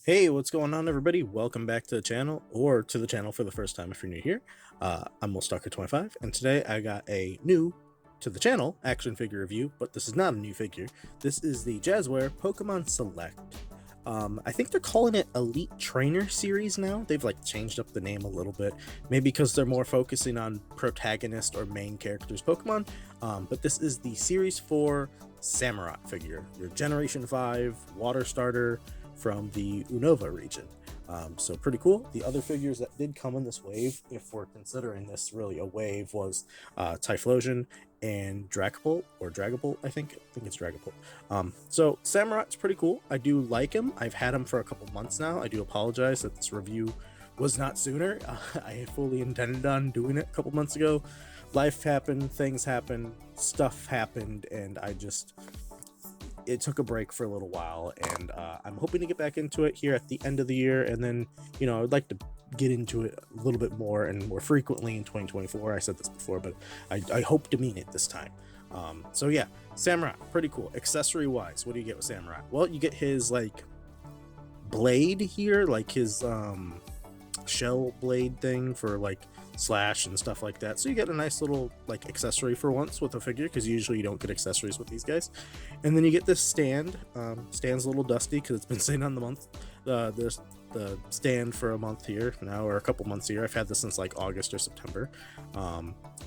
Hey, what's going on, everybody? Welcome back to the channel, or to the channel for the first time if you're new here. I'm WillStalker25, and today I got a new to the channel action figure review, but this is not a new figure. This is the Jazwares Pokémon Select. I think they're calling it Elite Trainer Series now. They've like changed up the name a little bit, maybe because they're more focusing on protagonist or main characters Pokemon. But this is the Series 4 Samurott figure, your Generation 5 water starter from the Unova region. So pretty cool. The other figures that did come in this wave, if we're considering this really a wave, was Typhlosion and Dragapult, or Dragapult, I think it's Dragapult. So Samurott's pretty cool. I do like him. I've had him for a couple months now. I do apologize that this review was not sooner. I fully intended on doing it a couple months ago. Life happened, things happened, stuff happened, and it took a break for a little while, and I'm hoping to get back into it here at the end of the year, and then, you know, I'd like to get into it a little bit more and more frequently in 2024. I said this before, but I hope to mean it this time. So yeah, Samurott, pretty cool. Accessory wise, what do you get with Samurott? Well, you get his like blade here, like his shell blade thing for like slash and stuff like that, so you get a nice little like accessory for once with a figure, because usually you don't get accessories with these guys. And then you get this stand. Stand's a little dusty because it's been sitting on the stand for a month here now, or a couple months here. I've had this since like August or September.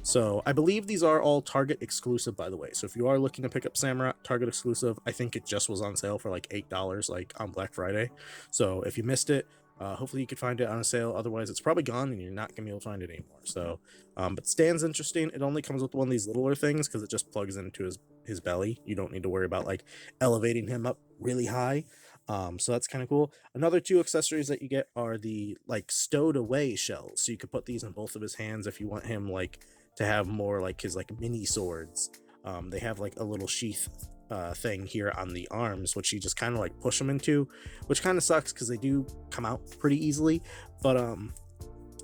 So I believe these are all Target exclusive, by the way. So if you are looking to pick up Samurott Target exclusive, I think it just was on sale for like $8 like on Black Friday. So if you missed it, hopefully you could find it on a sale. Otherwise, it's probably gone and you're not gonna be able to find it anymore. So, but stand's interesting. It only comes with one of these littler things because it just plugs into his belly. You don't need to worry about like elevating him up really high. So that's kind of cool. Another two accessories that you get are the like stowed away shells. So you could put these in both of his hands if you want him like to have more like his like mini swords. They have like a little sheath thing here on the arms, which you just kind of like push them into, which kind of sucks because they do come out pretty easily, but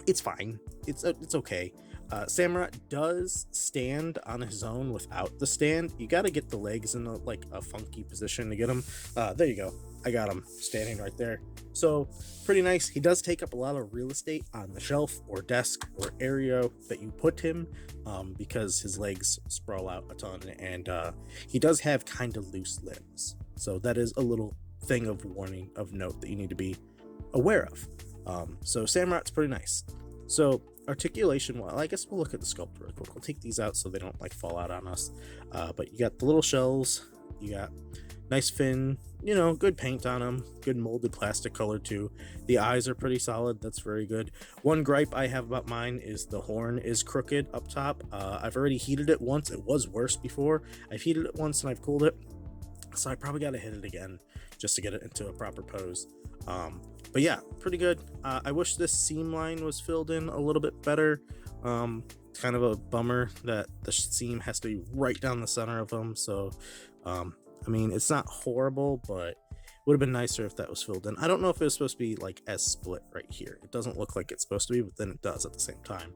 it's fine. It's okay. Samurott does stand on his own without the stand. You got to get the legs in a funky position to get him. There you go. I got him standing right there. So pretty nice. He does take up a lot of real estate on the shelf or desk or area that you put him, because his legs sprawl out a ton, and he does have kind of loose limbs. So that is a little thing of warning, of note, that you need to be aware of. So Samurott's pretty nice. So articulation, well, I guess we'll look at the sculpt real quick. We'll take these out so they don't like fall out on us. But you got the little shells, you got nice fin, you know, good paint on them, good molded plastic color too. The eyes are pretty solid. That's very good. One gripe I have about mine is the horn is crooked up top. I've already heated it once. It was worse before. I've heated it once and I've cooled it, so I probably got to hit it again just to get it into a proper pose. But yeah, pretty good. I wish this seam line was filled in a little bit better. Kind of a bummer that the seam has to be right down the center of them. So I mean, it's not horrible, but it would have been nicer if that was filled in. I don't know if it was supposed to be like as split right here. It doesn't look like it's supposed to be, but then it does at the same time.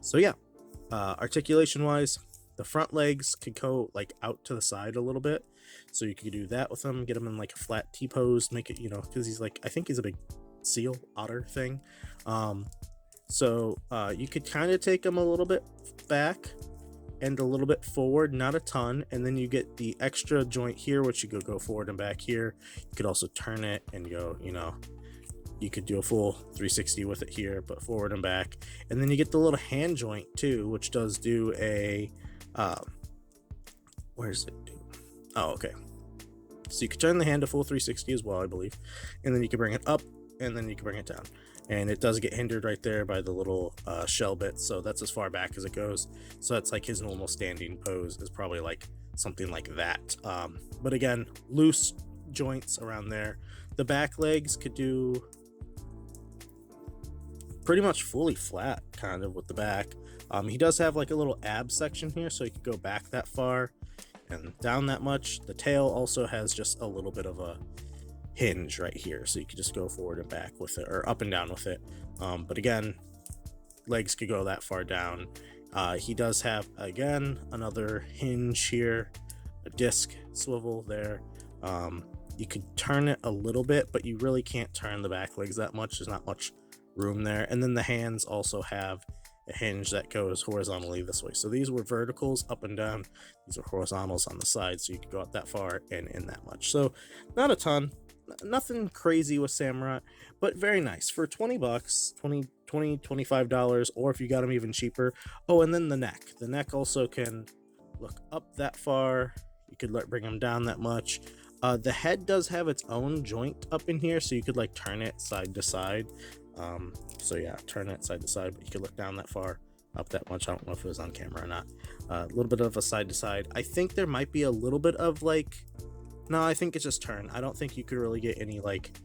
So yeah, articulation wise, the front legs could go like out to the side a little bit, so you could do that with them, get him in like a flat T pose, make it, you know, because he's like, I think he's a big seal otter thing. So you could kind of take him a little bit back and a little bit forward, not a ton, and then you get the extra joint here, which you could go forward and back here. You could also turn it and go, you know, you could do a full 360 with it here, but forward and back. And then you get the little hand joint too, which does do a where's it do? Oh, okay. So you could turn the hand to full 360 as well, I believe, and then you can bring it up, and then you can bring it down. And it does get hindered right there by the little shell bit, so that's as far back as it goes. So that's like his normal standing pose is probably like something like that. But again, loose joints around there. The back legs could do pretty much fully flat, kind of, with the back. He does have like a little ab section here, so he could go back that far and down that much. The tail also has just a little bit of a hinge right here, so you could just go forward and back with it, or up and down with it. But again, legs could go that far down. He does have, again, another hinge here, a disc swivel there. You could turn it a little bit, but you really can't turn the back legs that much. There's not much room there. And then the hands also have a hinge that goes horizontally this way. So these were verticals up and down. These are horizontals on the side, so you could go out that far and in that much. So not a ton, nothing crazy with Samurott, but very nice for 20 bucks, $25, or if you got them even cheaper. Oh, and then the neck also can look up that far. You could bring them down that much. The head does have its own joint up in here, so you could like turn it side to side. So yeah, turn it side to side, but you could look down that far, up that much. I don't know if it was on camera or not. A little bit of a side to side. I think there might be a little bit of like, no, I think it's just turn. I don't think you could really get any like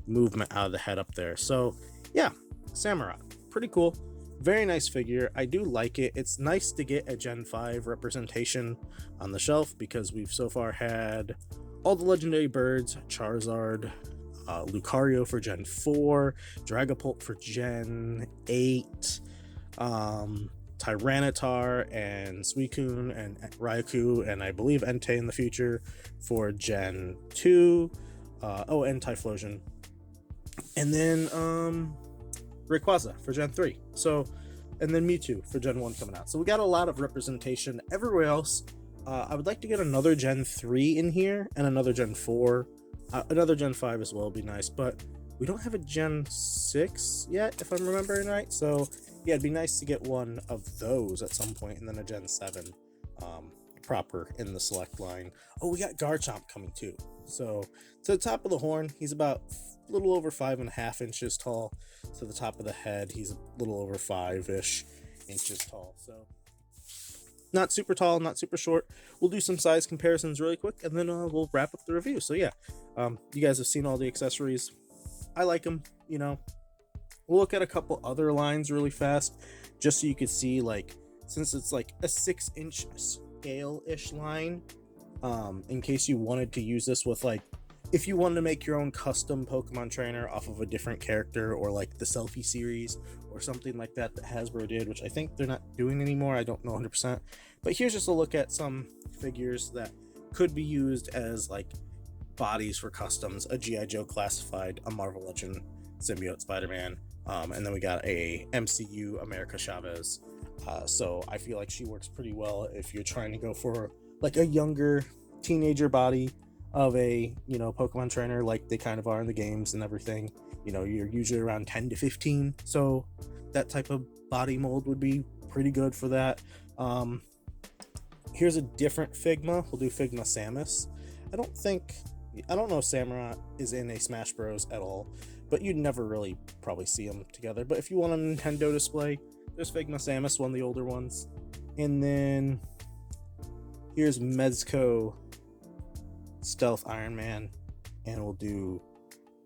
movement out of the head up there. So yeah, Samurott, pretty cool. Very nice figure. I do like it. It's nice to get a Gen 5 representation on the shelf because we've so far had all the legendary birds, Charizard, Lucario for Gen 4, Dragapult for Gen 8, Tyranitar and Suicune and Raikou, and I believe Entei in the future for Gen 2. And Typhlosion. And then Rayquaza for Gen 3. So, and then Mewtwo for Gen 1 coming out. So we got a lot of representation everywhere else. I would like to get another Gen 3 in here and another Gen 4. Another Gen 5 as well would be nice, but we don't have a Gen 6 yet, if I'm remembering right. So yeah, it'd be nice to get one of those at some point, and then a Gen 7 proper in the select line. Oh, we got Garchomp coming too. So to the top of the horn, he's about a little over 5.5 inches tall. To the top of the head, he's a little over 5-ish inches tall. So not super tall, not super short. We'll do some size comparisons really quick, and then we'll wrap up the review. So yeah, you guys have seen all the accessories. I like them, you know. We'll look at a couple other lines really fast, just so you could see, like, since it's like a 6-inch scale-ish line, in case you wanted to use this with, like, if you wanted to make your own custom Pokemon trainer off of a different character, or like the Selfie series or something like that Hasbro did, which I think they're not doing anymore. I don't know 100%. But here's just a look at some figures that could be used as like bodies for customs: a G.I. Joe Classified, a Marvel Legend Symbiote Spider-Man, and then we got a MCU America Chavez. So I feel like she works pretty well if you're trying to go for like a younger teenager body of a, you know, Pokemon trainer, like they kind of are in the games and everything. You know, you're usually around 10 to 15, so that type of body mold would be pretty good for that. Here's a different Figma. We'll do Figma Samus. I don't know if Samurott is in a Smash Bros at all, but you'd never really probably see them together. But if you want a Nintendo display, there's Figma Samus, one of the older ones. And then here's Mezco Stealth Iron Man, and we'll do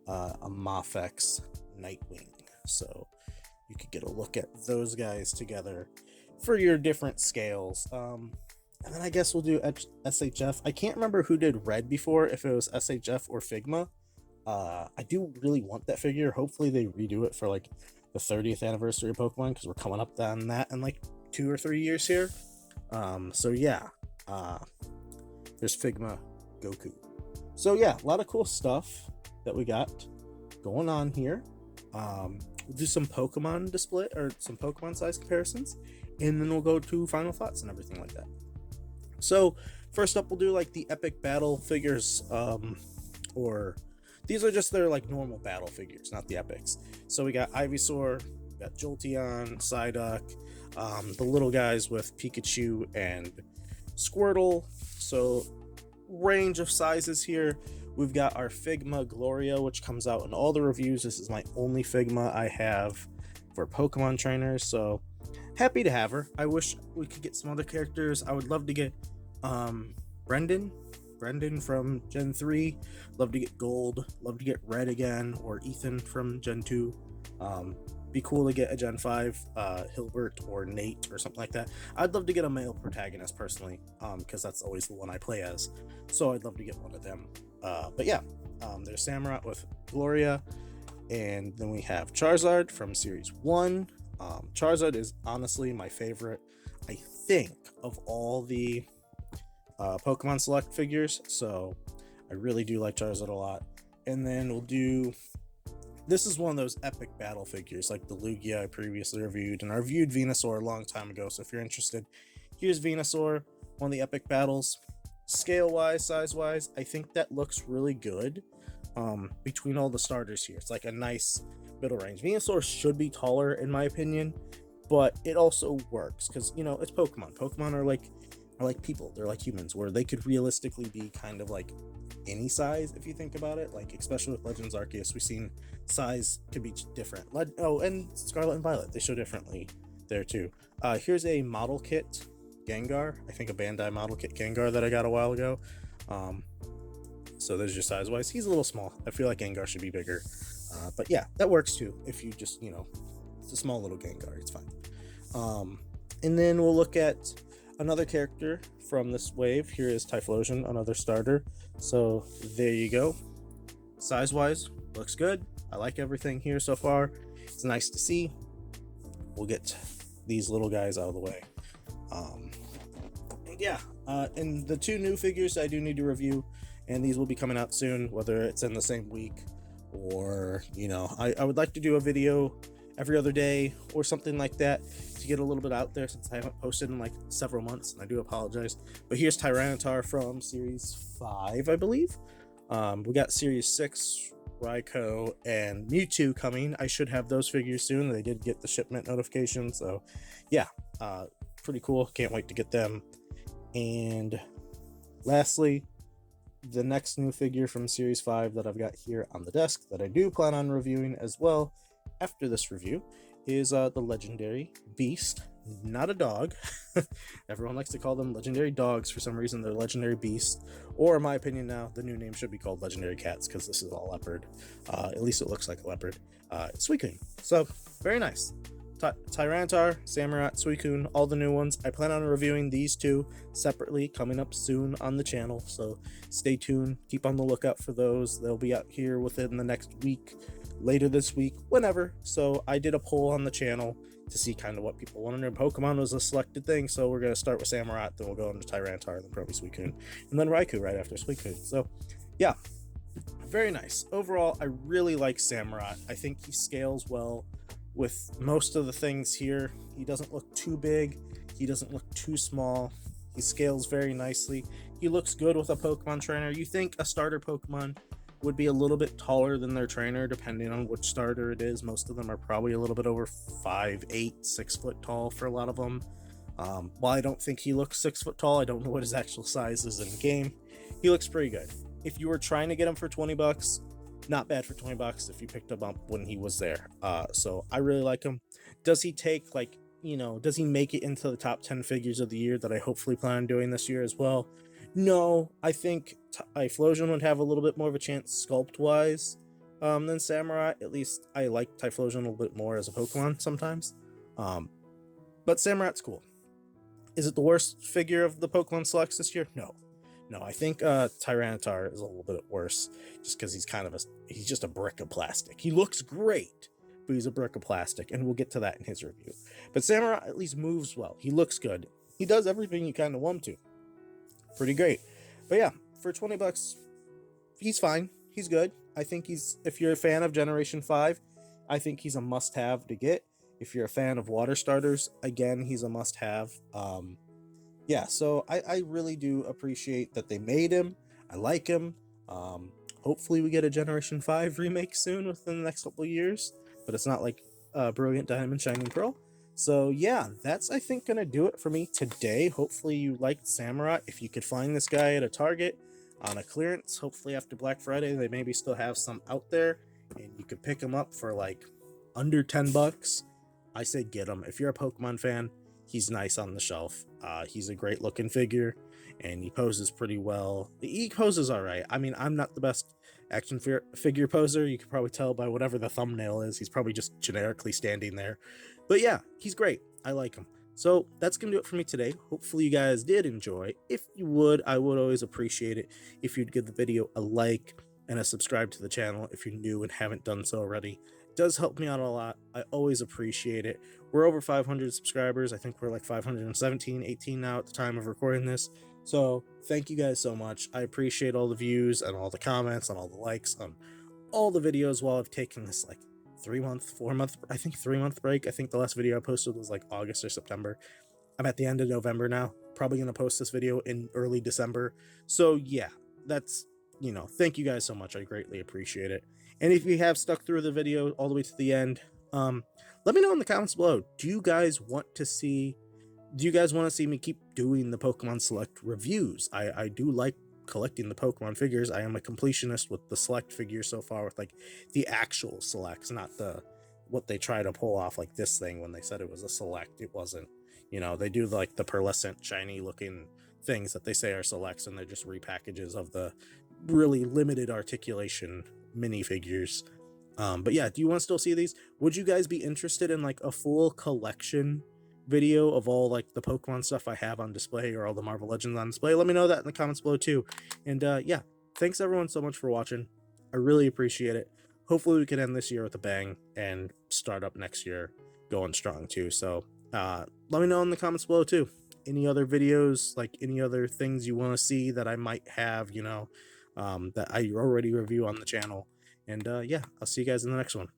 a Mafex Nightwing. So you could get a look at those guys together for your different scales. And then I guess we'll do SHF. I can't remember who did red before, if it was SHF or Figma. I do really want that figure. Hopefully they redo it for like the 30th anniversary of Pokemon, because we're coming up on that in like 2 or 3 years here. So yeah, there's Figma Goku. So yeah, a lot of cool stuff that we got going on here. We'll do some Pokemon display, or some Pokemon size comparisons, and then we'll go to final thoughts and everything like that. So first up, we'll do like the epic battle figures, or these are just their like normal battle figures, not the epics. So we got Ivysaur, we got Jolteon, Psyduck, the little guys with Pikachu and Squirtle. So range of sizes here. We've got our Figma Gloria, which comes out in all the reviews. This is my only Figma I have for Pokemon trainers, so happy to have her. I wish we could get some other characters. I would love to get Brendan from Gen 3, love to get Gold, love to get Red again, or Ethan from Gen 2. Be cool to get a Gen 5 Hilbert or Nate or something like that. I'd love to get a male protagonist personally, because that's always the one I play as, so I'd love to get one of them. But yeah, there's Samurott with Gloria, and then we have Charizard from Series 1. Charizard is honestly my favorite, I think, of all the Pokemon Select figures. So I really do like Charizard a lot. And then we'll do, this is one of those epic battle figures like the Lugia I previously reviewed, and I reviewed Venusaur a long time ago, so if you're interested, here's Venusaur, one of the epic battles. Scale wise, size wise, I think that looks really good between all the starters here. It's like a nice middle range. Venusaur should be taller in my opinion, but it also works because, you know, it's Pokemon. Pokemon are like people, they're like humans, where they could realistically be kind of like any size if you think about it. Like especially with Legends Arceus, we've seen size could be different. Oh, and Scarlet and Violet, they show differently there too. Here's a model kit Gengar, I think a Bandai model kit Gengar that I got a while ago. So there's your size wise. He's a little small. I feel like Gengar should be bigger, but yeah, that works too. If you just, you know, it's a small little Gengar, it's fine. And then we'll look at another character from this wave. Here is Typhlosion, another starter. So there you go. Size wise, looks good. I like everything here so far. It's nice to see. We'll get these little guys out of the way. And the two new figures I do need to review, and these will be coming out soon, whether it's in the same week or, you know, I would like to do a video every other day or something like that to get a little bit out there, since I haven't posted in like several months, and I do apologize. But here's Tyranitar from Series 5, I believe. We got Series 6, Raikou, and Mewtwo coming. I should have those figures soon. They did get the shipment notification, so yeah, pretty cool. Can't wait to get them. And lastly, the next new figure from Series 5 that I've got here on the desk that I do plan on reviewing as well after this review is the legendary beast. Not a dog. Everyone likes to call them legendary dogs for some reason. They're legendary beasts, or in my opinion now the new name should be called legendary cats, because this is all leopard. At least it looks like a leopard. Suicune. So very nice. Tyranitar, Samurott, Suicune, all the new ones. I plan on reviewing these two separately coming up soon on the channel, so stay tuned. Keep on the lookout for those. They'll be out here within the next week, later this week, whenever. So I did a poll on the channel to see kind of what people wanted, and Pokemon was a selected thing, so we're going to start with Samurott, then we'll go into Tyranitar, then probably Suicune, and then Raikou right after Suicune. So yeah, very nice. Overall, I really like Samurott. I think he scales well with most of the things here. He doesn't look too big, he doesn't look too small, he scales very nicely. He looks good with a Pokemon trainer. You think a starter Pokemon would be a little bit taller than their trainer depending on which starter it is. Most of them are probably a little bit over 5'8", 6 foot tall for a lot of them. While I don't think he looks 6 foot tall, I don't know what his actual size is in game. He looks pretty good. If you were trying to get him for 20 bucks, not bad for 20 bucks if you picked him up when he was there. So I really like him. Does he take, like, you know, does he make it into the top 10 figures of the year that I hopefully plan on doing this year as well? No, I think Typhlosion would have a little bit more of a chance sculpt wise than Samurott. At least I like Typhlosion a little bit more as a Pokemon sometimes. But Samurott's cool. Is it the worst figure of the Pokemon Selects this year? No, I think Tyranitar is a little bit worse, just because he's just a brick of plastic. He looks great, but he's a brick of plastic, and we'll get to that in his review. But Samurott at least moves well. He looks good. He does everything you kind of want him to. Pretty great. But yeah, for 20 bucks, he's fine. He's good. I think if you're a fan of Generation 5, I think he's a must-have to get. If you're a fan of water starters, again, he's a must-have. Yeah, so I really do appreciate that they made him. I like him. Hopefully we get a Generation 5 remake soon within the next couple of years, but it's not like Brilliant Diamond Shining Pearl. So yeah, that's, I think, gonna do it for me today. Hopefully you liked Samurott. If you could find this guy at a Target on a clearance, hopefully after Black Friday, they maybe still have some out there, and you could pick him up for like under 10 bucks. I say get him. If you're a Pokemon fan, he's nice on the shelf. He's a great looking figure, and he poses pretty well. He poses all right. I mean, I'm not the best action figure poser. You can probably tell by whatever the thumbnail is. He's probably just generically standing there. But yeah, he's great. I like him. So that's going to do it for me today. Hopefully you guys did enjoy. If you would, I would always appreciate it if you'd give the video a like and a subscribe to the channel if you're new and haven't done so already. It does help me out a lot. I always appreciate it. We're over 500 subscribers. I think we're like 517, 18 now at the time of recording this. So thank you guys so much. I appreciate all the views and all the comments and all the likes on all the videos while I've taken this like 3-month, 4-month, I think 3-month break. I think the last video I posted was like August or September. I'm at the end of November now. Probably going to post this video in early December. So yeah, that's, thank you guys so much. I greatly appreciate it. And if you have stuck through the video all the way to the end, let me know in the comments below. Do you guys want to see me keep doing the Pokemon Select reviews? I do like collecting the Pokemon figures. I am a completionist with the Select figures so far, with like the actual Selects, not what they try to pull off like this thing when they said it was a Select. It wasn't. They do like the pearlescent, shiny looking things that they say are Selects, and they're just repackages of the really limited articulation minifigures. But yeah, do you want to still see these? Would you guys be interested in like a full collection video of all like the Pokemon stuff I have on display, or all the Marvel Legends on display? Let me know that in the comments below too. And yeah, thanks everyone so much for watching. I really appreciate it. Hopefully we can end this year with a bang and start up next year going strong too. So let me know in the comments below too. Any other videos, like any other things you want to see that I might have, that I already review on the channel. And yeah, I'll see you guys in the next one.